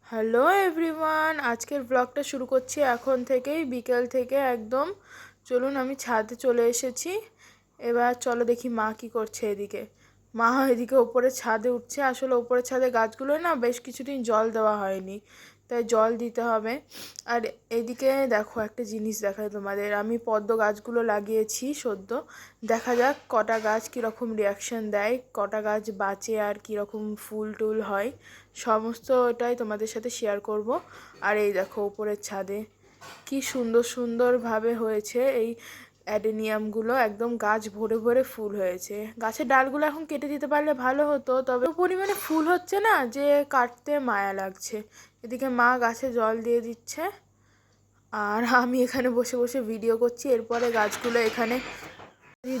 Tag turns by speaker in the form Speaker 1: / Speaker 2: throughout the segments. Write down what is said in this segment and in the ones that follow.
Speaker 1: Hello everyone, আজকের ব্লগটা শুরু করছি এখন থেকেই, বিকেল থেকে একদম। চলুন, আমি ছাদে চলে এসেছি। এবার চলো দেখি মা কি করছে। এদিকে মা এদিকে ওপরে ছাদে উঠছে। আসলে ওপরে ছাদে গাছগুলো না বেশ কিছুদিন জল দেওয়া হয়নি, তাই জল দিতে হবে। আর এদিকে দেখো, একটা জিনিস দেখায় তোমাদের। আমি পদ্ম গাছগুলো লাগিয়েছি সদ্য। দেখা যাক কটা গাছ কীরকম রিয়াকশান দেয়, কটা গাছ বাঁচে আর কীরকম ফুল টুল হয়, সমস্ত ওটাই তোমাদের সাথে শেয়ার করব। আর এই দেখো উপরের ছাদে কি সুন্দর সুন্দরভাবে হয়েছে এই অ্যাডেনিয়ামগুলো, একদম গাছ ভরে ভরে ফুল হয়েছে। গাছের ডালগুলো এখন কেটে দিতে পারলে ভালো হতো, তবে পরিমাণে ফুল হচ্ছে না যে কাটতে মায়া লাগছে। এদিকে মা গাছে জল দিয়ে দিচ্ছে আর আমি এখানে বসে বসে ভিডিও করছি। এরপরে গাছগুলো এখানে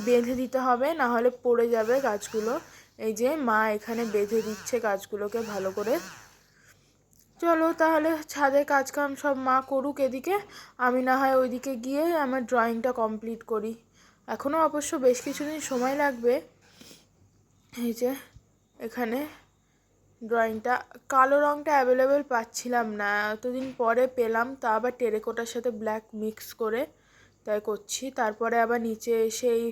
Speaker 1: বেঁধে দিতে হবে, না হলে পড়ে যাবে গাছগুলো। এই যে মা এখানে বেঁধে দিচ্ছে গাছগুলোকে ভালো করে। চলো তাহলে ছাদে কাজকাম সব মা করুক, এদিকে আমি না হয় ওইদিকে গিয়ে আমার ড্রয়িংটা কমপ্লিট করি। এখনও অবশ্য বেশ কিছুদিন সময় লাগবে। এই যে এখানে ড্রয়িংটা, কালো রঙটা অ্যাভেলেবেল পাচ্ছিলাম না, এতদিন পরে পেলাম, তা আবার টেরেকোটার সাথে ব্ল্যাক মিক্স করে, তাই করছি। তারপরে আবার নিচে এসে এই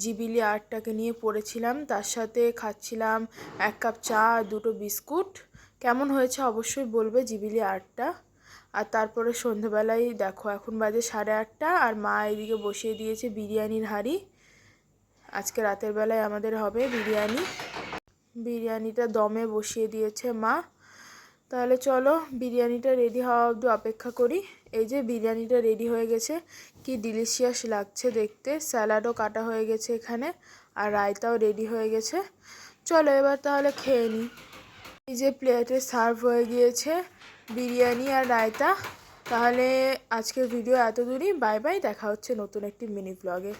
Speaker 1: জিবিলি আর্টটাকে নিয়ে পড়েছিলাম, তার সাথে খাচ্ছিলাম 1 কাপ চা আর 2টো বিস্কুট। কেমন হয়েছে অবশ্যই বলবে জিবিলি আর্টটা। আর তারপরে সন্ধেবেলায় দেখো, এখন বাজে 8:30, আর মা এদিকে বসিয়ে দিয়েছে বিরিয়ানির হাঁড়ি। আজকে রাতের বেলায় আমাদের হবে বিরিয়ানি। বিরিয়ানিটা দমে বসিয়ে দিয়েছে মা। তাহলে চলো বিরিয়ানিটা রেডি হওয়া অবধি অপেক্ষা করি। এই যে বিরিয়ানিটা রেডি হয়ে গেছে, কি ডিলিশিয়াস লাগছে দেখতে। স্যালাডও কাটা হয়ে গেছে এখানে, আর রায়তাও রেডি হয়ে গেছে। চলো এবার তাহলে খেয়ে নিই। এই যে প্লেটে সার্ভ হয়ে গিয়েছে বিরিয়ানি আর রায়তা। তাহলে আজকের ভিডিও এত দূরই। বাই বাই, দেখা হচ্ছে নতুন একটি মিনি ব্লগে।